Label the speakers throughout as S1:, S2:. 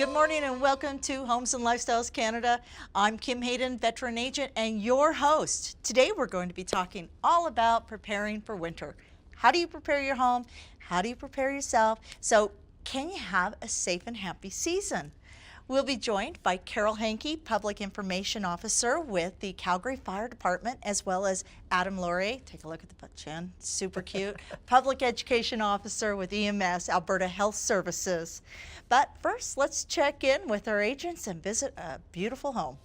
S1: Good morning and welcome to Homes and Lifestyles Canada. I'm Kim Hayden, veteran agent and your host. Today we're going to be talking all about preparing for winter. How do you prepare your home? How do you prepare yourself? So can you have a safe and happy season? We'll be joined by Carol Hankey, Public Information Officer with the Calgary Fire Department, as well as Adam Laurier, take a look at the butt chin, super cute, Public Education Officer with EMS, Alberta Health Services. But first, let's check in with our agents and visit a beautiful home.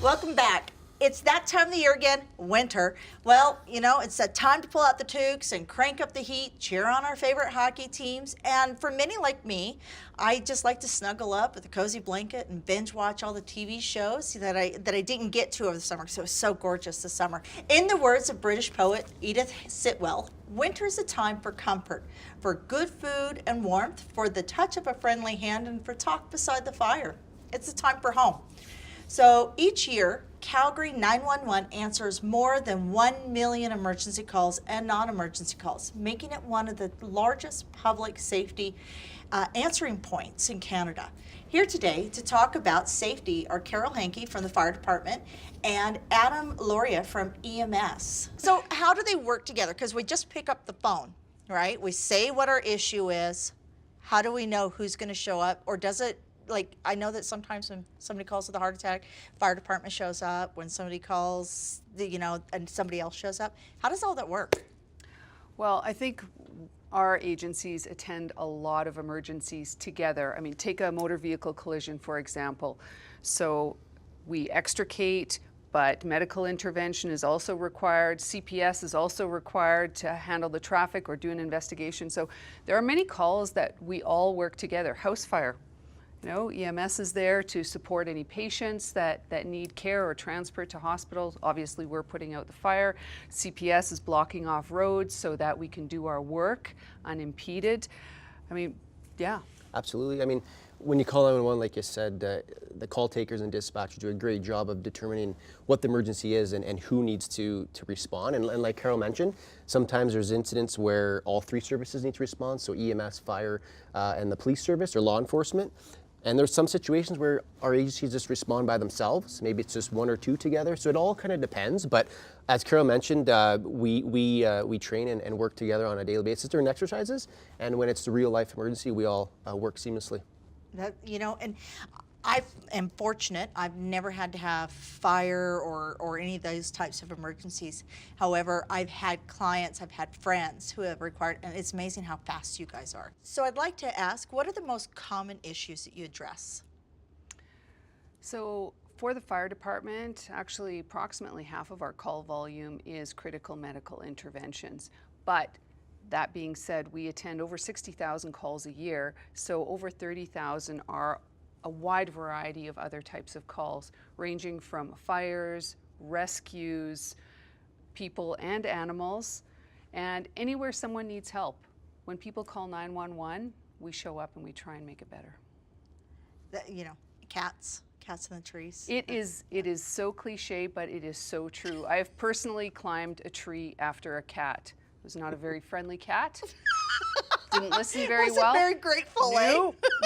S1: Welcome back. It's that time of the year again, winter. Well, you know, it's that time to pull out the toques and crank up the heat, cheer on our favorite hockey teams. And for many like me, I just like to snuggle up with a cozy blanket and binge watch all the TV shows that I didn't get to over the summer because it was so gorgeous this summer. In the words of British poet Edith Sitwell, winter is a time for comfort, for good food and warmth, for the touch of a friendly hand, and for talk beside the fire. It's a time for home. So each year, Calgary 911 answers more than 1 million emergency calls and non-emergency calls, making it one of the largest public safety answering points in Canada. Here today to talk about safety are Carol Hankey from the Fire Department and Adam Laurier from EMS. So how do they work together? Because we just pick up the phone, right? We say what our issue is. How do we know who's going to show up? Or does it, like, I know that sometimes when somebody calls with a heart attack, fire department shows up. When somebody calls, and somebody else shows up. How does all that work?
S2: Well, I think our agencies attend a lot of emergencies together. I mean, take a motor vehicle collision, for example. So we extricate, but medical intervention is also required. CPS is also required to handle the traffic or do an investigation. So there are many calls that we all work together. House fire. You know, EMS is there to support any patients that need care or transfer to hospitals. Obviously, we're putting out the fire. CPS is blocking off roads so that we can do our work unimpeded. I mean, yeah.
S3: Absolutely. I mean, when you call 911, like you said, the call takers and dispatchers do a great job of determining what the emergency is and who needs to respond. And like Carol mentioned, sometimes there's incidents where all three services need to respond, so EMS, fire, and the police service or law enforcement. And there's some situations where our agencies just respond by themselves. Maybe it's just one or two together. So it all kind of depends. But as Carol mentioned, we train and work together on a daily basis during exercises. And when it's the real life emergency, we all work seamlessly.
S1: And I am fortunate. I've never had to have fire or any of those types of emergencies. However, I've had clients, I've had friends who have required, and it's amazing how fast you guys are. So I'd like to ask, what are the most common issues that you address?
S2: So for the fire department, actually approximately half of our call volume is critical medical interventions. But that being said, we attend over 60,000 calls a year, so over 30,000 are a wide variety of other types of calls, ranging from fires, rescues, people and animals, and anywhere someone needs help. When people call 911, we show up and we try and make it better.
S1: Cats in the trees.
S2: It is so cliche, but it is so true. I have personally climbed a tree after a cat. It was not a very friendly cat. Didn't listen very well.
S1: Wasn't very grateful,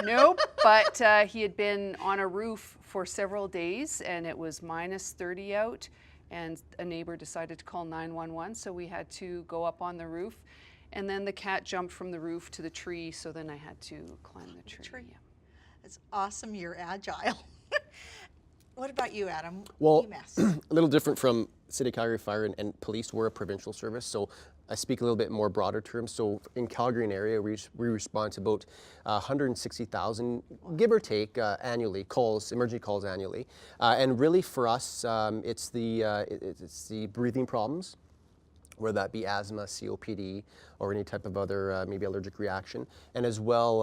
S2: Nope. But he had been on a roof for several days, and it was minus 30 out, and a neighbor decided to call 911, so we had to go up on the roof, and then the cat jumped from the roof to the tree, so then I had to climb the tree. Yeah.
S1: It's awesome. You're agile. What about you, Adam?
S3: Well,
S1: EMS.
S3: a little different from City of Calgary Fire and Police. We're a provincial service, so I speak a little bit more broader terms. So in Calgary and area, we respond to about 160,000, give or take, annually, emergency calls annually. And really for us, it's the breathing problems, whether that be asthma, COPD, or any type of other maybe allergic reaction, and as well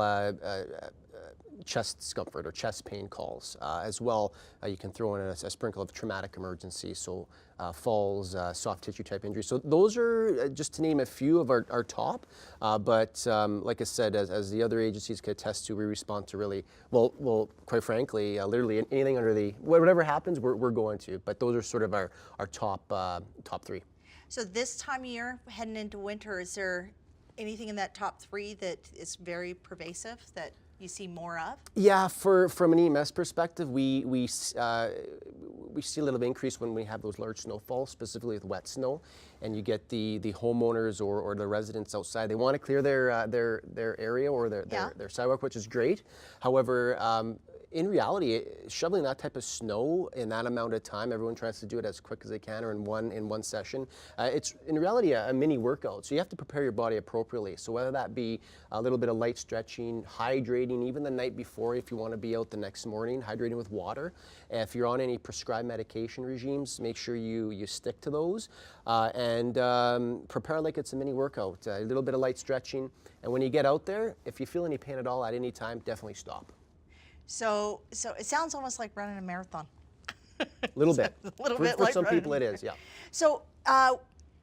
S3: chest discomfort or chest pain calls. As well, you can throw in a sprinkle of traumatic emergencies, so falls, soft tissue type injuries. So those are, just to name a few of our top, but like I said, as the other agencies could attest to, we respond to really, well, quite frankly, literally anything under the, whatever happens, we're going to, but those are sort of our top three.
S1: So this time of year, heading into winter, is there anything in that top 3 that is very pervasive that you see more of?
S3: Yeah, from an EMS perspective, we see a little increase when we have those large snowfalls, specifically with wet snow, and you get the homeowners or the residents outside. They want to clear their area or their sidewalk, which is great. However, in reality, shoveling that type of snow in that amount of time, everyone tries to do it as quick as they can or in one session. It's in reality a mini workout, so you have to prepare your body appropriately. So whether that be a little bit of light stretching, hydrating, even the night before if you want to be out the next morning, hydrating with water. If you're on any prescribed medication regimes, make sure you stick to those and prepare like it's a mini workout. A little bit of light stretching, and when you get out there, if you feel any pain at all at any time, definitely stop.
S1: So it sounds almost like running a marathon.
S3: A little bit.
S1: A little
S3: for,
S1: bit
S3: for
S1: like
S3: some
S1: running.
S3: people it is, yeah.
S1: So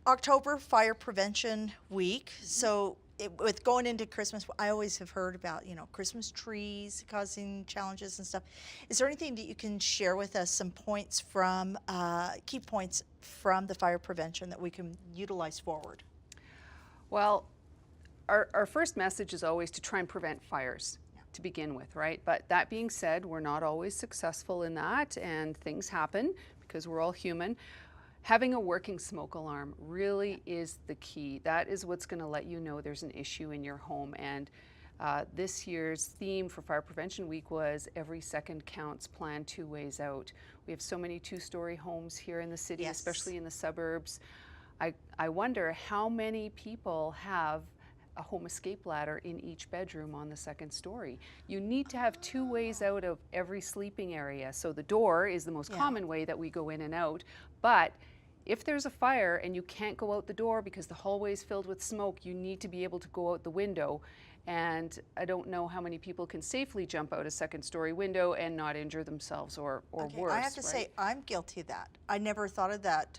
S1: October Fire Prevention Week. So with going into Christmas, I always have heard about, Christmas trees causing challenges and stuff. Is there anything that you can share with us, some points from, key points from the fire prevention that we can utilize forward?
S2: Well, our first message is always to try and prevent fires to begin with, right? But that being said, we're not always successful in that, and things happen because we're all human. Having a working smoke alarm really is the key. That is what's going to let you know there's an issue in your home. And this year's theme for Fire Prevention Week was Every Second Counts, Plan 2 Ways Out. We have so many 2-story homes here in the city,
S1: Yes.
S2: especially in the suburbs. I wonder how many people have a home escape ladder in each bedroom on the 2nd story. You need to have 2 ways out of every sleeping area. So the door is the most common way that we go in and out. But if there's a fire and you can't go out the door because the hallway is filled with smoke, you need to be able to go out the window. And I don't know how many people can safely jump out a 2nd story window and not injure themselves or worse.
S1: I have to say, I'm guilty of that. I never thought of that.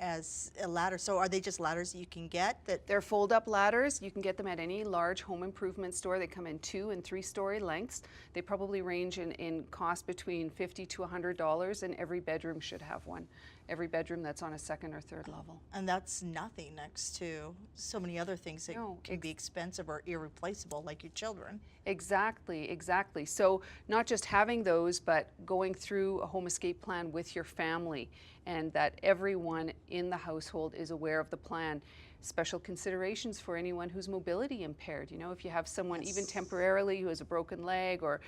S1: As a ladder. So are they just ladders that you can get?
S2: They're fold-up ladders. You can get them at any large home improvement store. They come in 2- and 3-story lengths. They probably range in cost between $50 to $100, and every bedroom should have one. Every bedroom that's on a 2nd or 3rd level.
S1: And that's nothing next to so many other things that can be expensive or irreplaceable, like your children.
S2: Exactly. So not just having those, but going through a home escape plan with your family, and that everyone in the household is aware of the plan. Special considerations for anyone who's mobility impaired. If you have someone even temporarily who has a broken leg or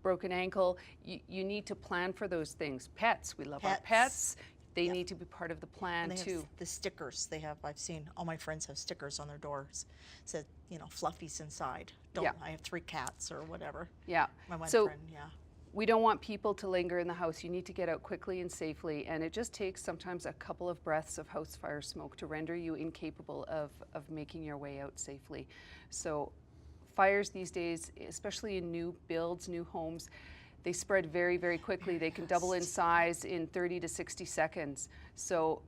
S2: broken ankle, you need to plan for those things. Pets, we love our pets. They need to be part of the plan
S1: and they
S2: too.
S1: have the stickers I've seen all my friends have stickers on their doors. Said, Fluffy's inside. I have 3 cats or whatever.
S2: Yeah.
S1: My one
S2: so
S1: friend,
S2: we don't want people to linger in the house. You need to get out quickly and safely, and it just takes sometimes a couple of breaths of house fire smoke to render you incapable of making your way out safely. So fires these days, especially in new builds, new homes, they spread very, very quickly. They can double in size in 30 to 60 seconds. So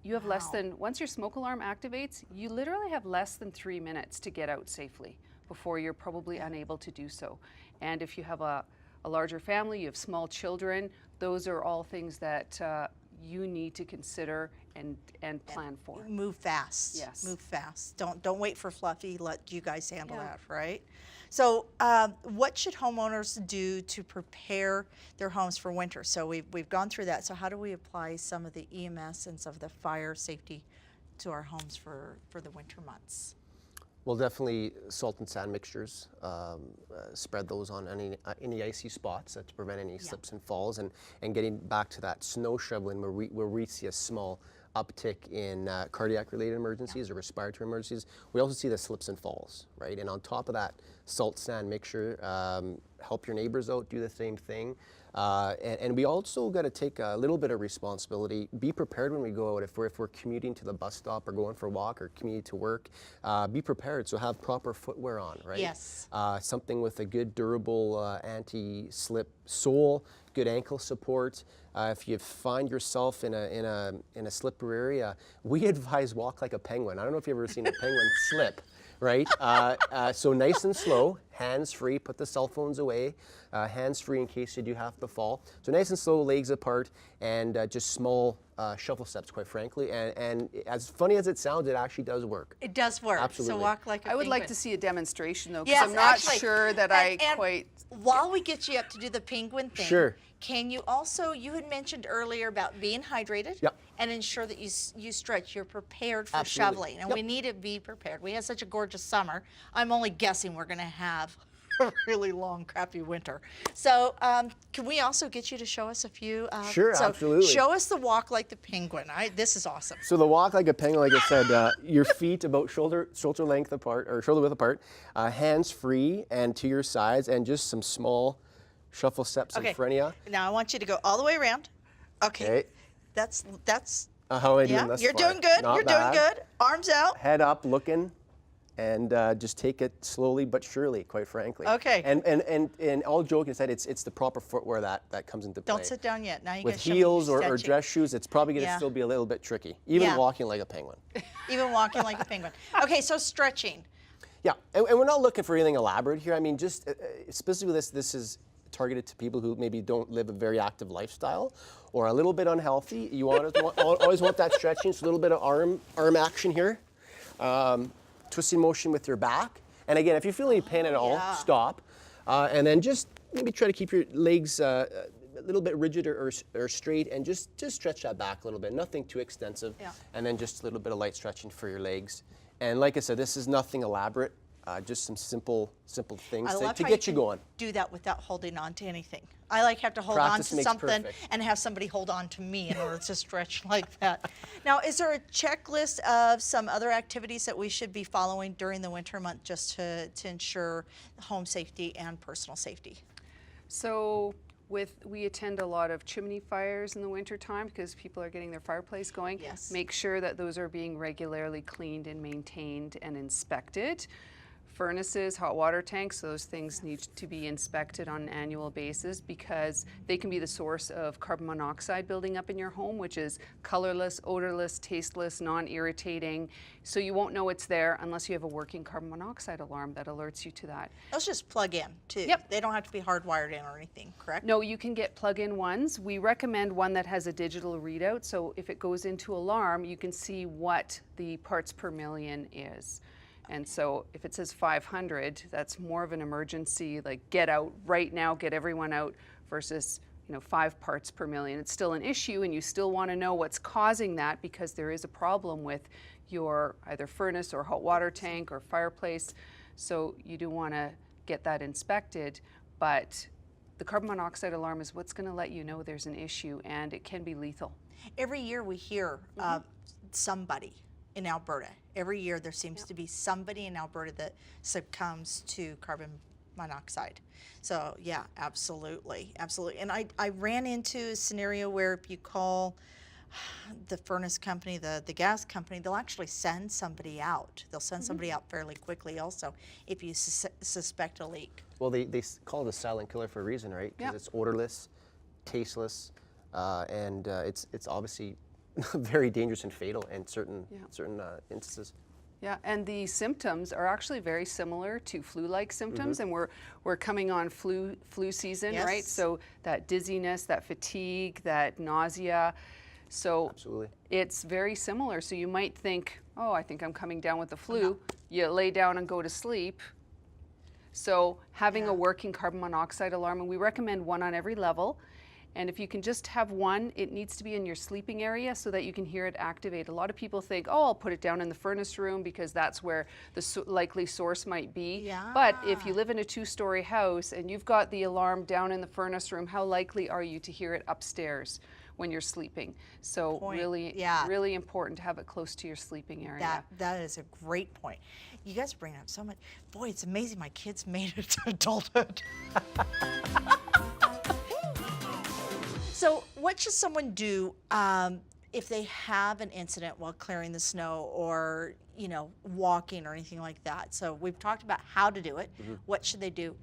S2: you have less than, once your smoke alarm activates, you literally have less than 3 minutes to get out safely before you're probably unable to do so. And if you have a larger family, you have small children, those are all things that you need to consider and plan for.
S1: Move fast.
S2: Yes.
S1: Move fast. Don't wait for Fluffy. Let you guys handle that, right? So what should homeowners do to prepare their homes for winter? So we've gone through that. So how do we apply some of the EMS and some of the fire safety to our homes for the winter months?
S3: Well, definitely salt and sand mixtures. Spread those on any icy spots to prevent any slips and falls. And getting back to that snow shoveling where we see a small uptick in cardiac-related emergencies or respiratory emergencies, we also see the slips and falls, right? And on top of that, salt sand mixture, help your neighbors out, do the same thing. And we also got to take a little bit of responsibility. Be prepared when we go out. If we're commuting to the bus stop or going for a walk or commuting to work, be prepared. So have proper footwear on, right?
S1: Yes.
S3: Something with a good durable anti-slip sole, good ankle support. If you find yourself in a slippery area, we advise walk like a penguin. I don't know if you've ever seen a penguin slip. Right? So nice and slow, hands-free, put the cell phones away, hands-free in case you do have to fall. So nice and slow, legs apart, and just small shuffle steps, quite frankly. And as funny as it sounds, it actually does work.
S1: It does work.
S3: Absolutely.
S1: So walk like a
S2: I would like
S1: penguin.
S2: to see a demonstration though, because
S1: Yes,
S2: I'm not
S1: actually.
S2: sure that
S1: And
S2: quite.
S1: while we get you up to do the penguin thing,
S3: Sure.
S1: can you also, you had mentioned earlier about being hydrated
S3: Yep.
S1: and ensure that you stretch, you're prepared for
S3: Absolutely.
S1: shoveling. And
S3: Yep.
S1: we need to be prepared. We had such a gorgeous summer. I'm only guessing we're going to have a really long, crappy winter. So can we also get you to show us a few?
S3: Sure,
S1: so
S3: absolutely.
S1: Show us the walk like the penguin. This is awesome.
S3: So the walk like a penguin, like I said, your feet about shoulder length apart, or shoulder width apart, hands free and to your sides, and just some small shuffle steps in front of you.
S1: Now I want you to go all the way around. Okay. That's
S3: How am I doing
S1: yeah.
S3: thus
S1: You're
S3: far?
S1: doing good.
S3: Not
S1: You're
S3: bad.
S1: doing good. Arms out.
S3: Head up, looking, and just take it slowly but surely, quite frankly.
S1: Okay.
S3: And all joking aside, it's the proper footwear that comes into play.
S1: Don't sit down yet. Now you
S3: With
S1: gotta show me
S3: heels
S1: your
S3: or
S1: stretching.
S3: dress shoes, it's probably going to
S1: Yeah.
S3: still be a little bit tricky, even
S1: Yeah.
S3: walking like a penguin.
S1: Even walking like a penguin. Okay, so stretching.
S3: Yeah, and we're not looking for anything elaborate here. I mean, just specifically this is targeted to people who maybe don't live a very active lifestyle or a little bit unhealthy. You always want that stretching, so a little bit of arm action here. Twisting motion with your back. And again, if you feel any pain at all,
S1: yeah.
S3: stop. And then just maybe try to keep your legs a little bit rigid or straight, and just stretch that back a little bit. Nothing too extensive.
S1: Yeah.
S3: And then just a little bit of light stretching for your legs. And like I said, this is nothing elaborate. Just some simple things
S1: I love
S3: to
S1: how
S3: get you
S1: can
S3: going.
S1: do that without holding on to anything. I like have to hold
S3: Practice
S1: on to
S3: makes
S1: something
S3: perfect.
S1: and have somebody hold on to me in order to stretch like that. Now, is there a checklist of some other activities that we should be following during the winter month just to ensure home safety and personal safety?
S2: So we attend a lot of chimney fires in the wintertime because people are getting their fireplace going.
S1: Yes.
S2: Make sure that those are being regularly cleaned and maintained and inspected. Furnaces, hot water tanks, those things need to be inspected on an annual basis because they can be the source of carbon monoxide building up in your home, which is colorless, odorless, tasteless, non-irritating. So you won't know it's there unless you have a working carbon monoxide alarm that alerts you to that.
S1: Those just plug in too.
S2: Yep.
S1: They don't have to be hardwired in or anything, correct?
S2: No, you can get plug-in ones. We recommend one that has a digital readout, so if it goes into alarm, you can see what the parts per million is. And so if it says 500, that's more of an emergency, like get out right now, get everyone out, versus 5 parts per million. It's still an issue, and you still want to know what's causing that because there is a problem with your either furnace or hot water tank or fireplace. So you do want to get that inspected, but the carbon monoxide alarm is what's going to let you know there's an issue, and it can be lethal.
S1: Every year we hear somebody in Alberta. Every year there seems to be somebody in Alberta that succumbs to carbon monoxide. So yeah, absolutely, absolutely. And I ran into a scenario where if you call the furnace company, the gas company, they'll actually send somebody out. They'll send somebody out fairly quickly also if you suspect a leak.
S3: Well, they call it a silent killer for a reason, right? Because
S2: Yep.
S3: it's odorless, tasteless, and it's obviously very dangerous and fatal in certain instances.
S2: Yeah, and the symptoms are actually very similar to flu-like symptoms, and we're coming on flu season, right?
S1: Yes.
S2: So that dizziness, that fatigue, that nausea. So
S3: Absolutely.
S2: it's very similar. So you might think, oh, I think I'm coming down with the flu. You lay down and go to sleep. So having a working carbon monoxide alarm, and we recommend one on every level. And if you can just have one, it needs to be in your sleeping area so that you can hear it activate. A lot of people think, oh, I'll put it down in the furnace room because that's where the likely source might be.
S1: Yeah.
S2: But if you live in a 2-story house and you've got the alarm down in the furnace room, how likely are you to hear it upstairs when you're sleeping? So really important to have it close to your sleeping area.
S1: That is a great point. You guys bring up so much. Boy, it's amazing my kids made it to adulthood. So what should someone do if they have an incident while clearing the snow or, walking or anything like that? So we've talked about how to do it. What should they do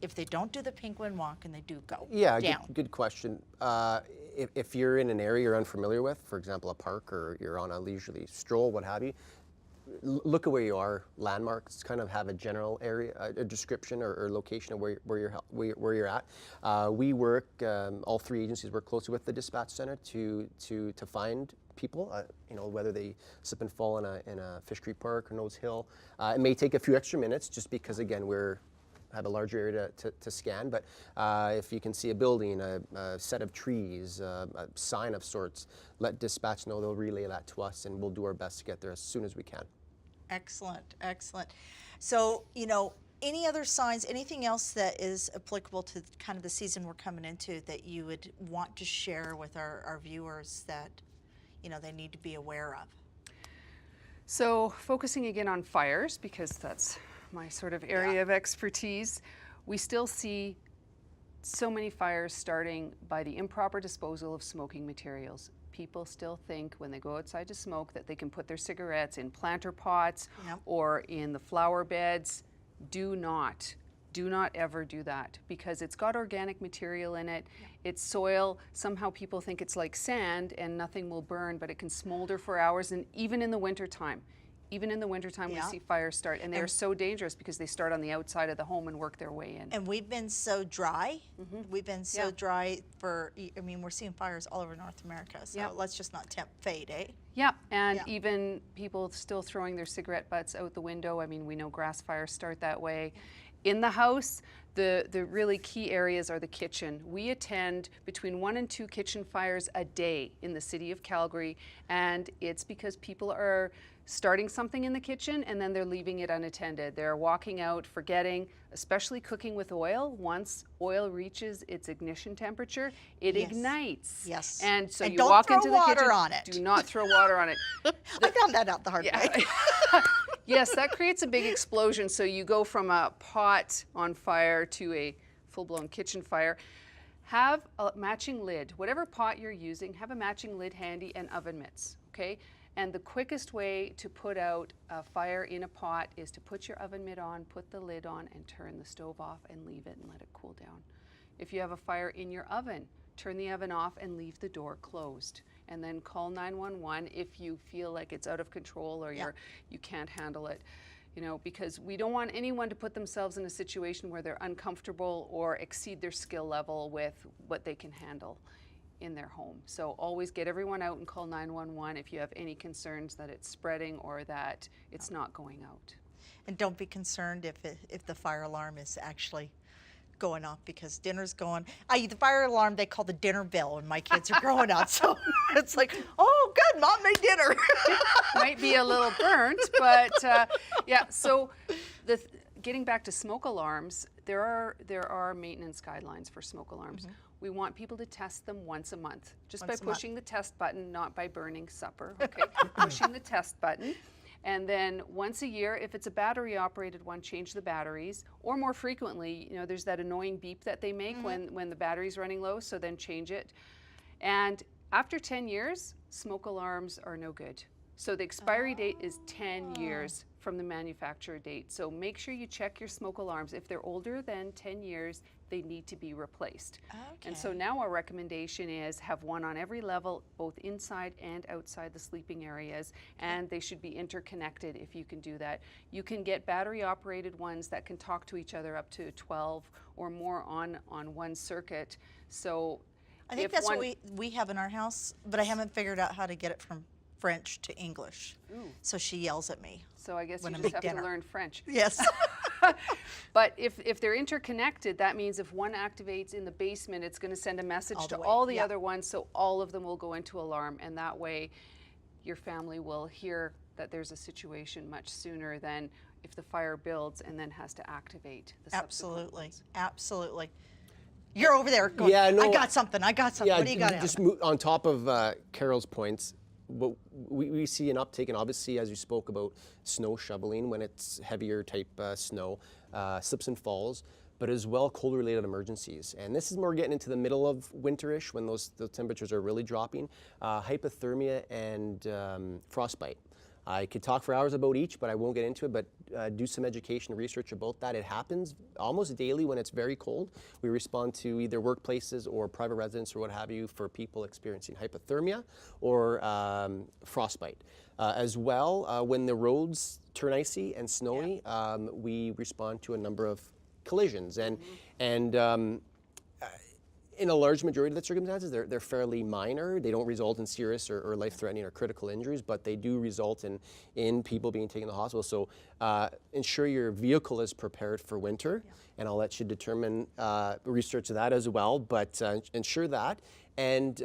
S1: if they don't do the penguin walk and they do go down?
S3: Good question. If you're in an area you're unfamiliar with, for example, a park, or you're on a leisurely stroll, what have you, look at where you are, landmarks, kind of have a general area, a description or location of where you're at. We work, all three agencies work closely with the dispatch center to find people, you know, whether they slip and fall in a Fish Creek Park or Nose Hill. It may take a few extra minutes just because, again, have a larger area to scan, but if you can see a building, a set of trees, a sign of sorts, let dispatch know. They'll relay that to us, and we'll do our best to get there as soon as we can.
S1: Excellent, excellent. So, you know, any other signs, anything else that is applicable to kind of the season we're coming into that you would want to share with our viewers that, you know, they need to be aware of?
S2: So focusing again on fires, because that's my sort of area of expertise, we still see so many fires starting by the improper disposal of smoking materials. People still think when they go outside to smoke that they can put their cigarettes in planter pots or in the flower beds. Do not ever do that, because it's got organic material in it. It's soil. Somehow people think it's like sand and nothing will burn, but it can smolder for hours, and even in the wintertime. Even in the wintertime, we see fires start, and they're so dangerous because they start on the outside of the home and work their way in.
S1: And we've been so dry. We've been so dry for, I mean, we're seeing fires all over North America, so let's just not tempt fate, eh?
S2: Yeah, and even people still throwing their cigarette butts out the window. I mean, we know grass fires start that way. In the house, the really key areas are the kitchen. We attend between 1 and 2 kitchen fires a day in the city of Calgary, and it's because people are starting something in the kitchen and then they're leaving it unattended. They're walking out, forgetting, especially cooking with oil. Once oil reaches its ignition temperature, it ignites.
S1: Yes.
S2: And so
S1: and
S2: you
S1: don't
S2: walk
S1: throw
S2: into the
S1: water
S2: kitchen.
S1: on it.
S2: Do not throw water on it.
S1: I found that out the hard way.
S2: Yes, that creates a big explosion. So you go from a pot on fire to a full-blown kitchen fire. Have a matching lid. Whatever pot you're using, have a matching lid handy and oven mitts, okay? And the quickest way to put out a fire in a pot is to put your oven mitt on, put the lid on, and turn the stove off and leave it and let it cool down. If you have a fire in your oven, turn the oven off and leave the door closed. And then call 911 if you feel like it's out of control or you can't handle it. You know, because we don't want anyone to put themselves in a situation where they're uncomfortable or exceed their skill level with what they can handle in their home. So always get everyone out and call 911 if you have any concerns that it's spreading or that it's not going out.
S1: And don't be concerned if the fire alarm is actually going off, because dinner's going. The fire alarm they call the dinner bell when my kids are growing up. So it's like, oh, good, Mom made dinner.
S2: Might be a little burnt, but yeah. So getting back to smoke alarms, there are maintenance guidelines for smoke alarms. We want people to test them once a month, just by pushing the test button, not by burning supper, okay? Pushing the test button. And then once a year, if it's a battery operated one, change the batteries. Or more frequently, you know, there's that annoying beep that they make when the battery's running low, so then change it. And after 10 years, smoke alarms are no good. So the expiry date is 10 years from the manufacturer date. So make sure you check your smoke alarms. If they're older than 10 years, they need to be replaced. And so now our recommendation is have one on every level, both inside and outside the sleeping areas, and they should be interconnected if you can do that. You can get battery operated ones that can talk to each other up to 12 or more on one circuit. So
S1: I think that's what we have in our house, but I haven't figured out how to get it from French to English. So she yells at me.
S2: So I guess you just have to learn French.
S1: Yes.
S2: But if they're interconnected, that means if one activates in the basement, it's going to send a message to all the other ones, so all of them will go into alarm, and that way your family will hear that there's a situation much sooner than if the fire builds and then has to activate the subsequent ones.
S1: Absolutely. You're over there going, I got something. Yeah, what do you got?
S3: Just on top of Carol's points, what we see an uptake, and obviously as you spoke about snow shoveling when it's heavier type snow, slips and falls, but as well cold related emergencies. And this is more getting into the middle of winterish when the temperatures are really dropping, hypothermia and frostbite. I could talk for hours about each, but I won't get into it, but do some education research about that. It happens almost daily when it's very cold. We respond to either workplaces or private residents or what have you for people experiencing hypothermia or frostbite. As well, when the roads turn icy and snowy, we respond to a number of collisions. And in a large majority of the circumstances, they're fairly minor. They don't result in serious or life-threatening or critical injuries, but they do result in people being taken to the hospital. So ensure your vehicle is prepared for winter, and I'll let you determine, research that as well, but ensure that. And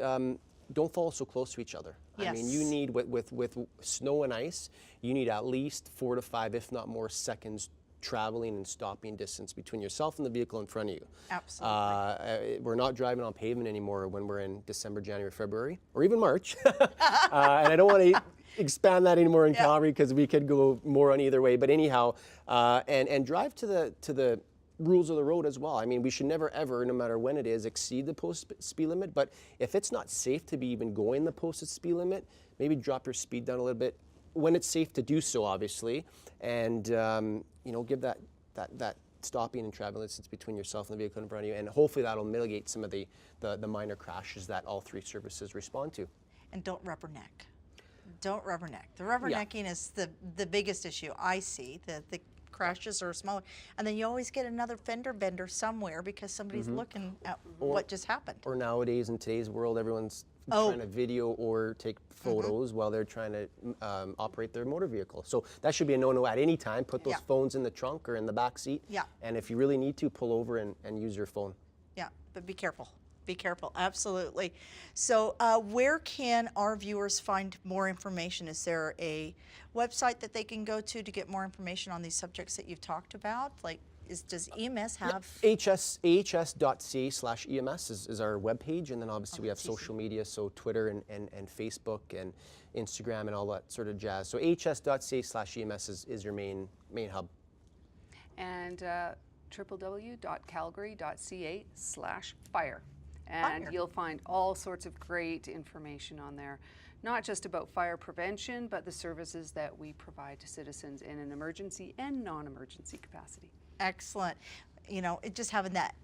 S3: don't follow so close to each other.
S1: Yes.
S3: I mean, you need, with snow and ice, you need at least 4 to 5, if not more, seconds traveling and stopping distance between yourself and the vehicle in front of you.
S1: Absolutely.
S3: We're not driving on pavement anymore when we're in December, January, February, or even March. And I don't want to expand that anymore in Calgary because we could go more on either way. But anyhow, and drive to the rules of the road as well. I mean, we should never ever, no matter when it is, exceed the posted speed limit. But if it's not safe to be even going the posted speed limit, maybe drop your speed down a little bit when it's safe to do so, obviously, and you know, give that stopping and traveling distance between yourself and the vehicle in front of you, and hopefully that'll mitigate some of the minor crashes that all 3 services respond to.
S1: And don't rubberneck. Don't rubberneck. The rubbernecking is the biggest issue I see. The crashes are smaller, and then you always get another fender bender somewhere because somebody's looking at what just happened.
S3: Or nowadays, in today's world, everyone's trying to video or take photos while they're trying to operate their motor vehicle. So that should be a no-no at any time. Put those phones in the trunk or in the back seat.
S1: Yeah.
S3: And if you really need to, pull over and use your phone.
S1: Yeah, but be careful. Be careful, absolutely. So where can our viewers find more information? Is there a website that they can go to get more information on these subjects that you've talked about? Like, does EMS have?
S3: ahs.ca/EMS is our webpage, and then obviously we have social media, so Twitter and Facebook and Instagram and all that sort of jazz. So ahs.ca/EMS is your main hub.
S2: And www.calgary.ca/fire. And you'll find all sorts of great information on there, not just about fire prevention, but the services that we provide to citizens in an emergency and non-emergency capacity.
S1: Excellent. You know, just having that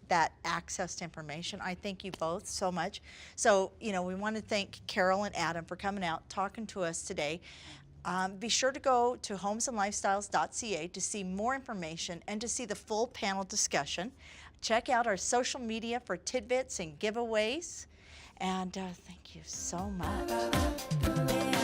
S1: access to information. I thank you both so much. So, you know, we want to thank Carol and Adam for coming out, talking to us today. Be sure to go to homesandlifestyles.ca to see more information and to see the full panel discussion. Check out our social media for tidbits and giveaways. And thank you so much.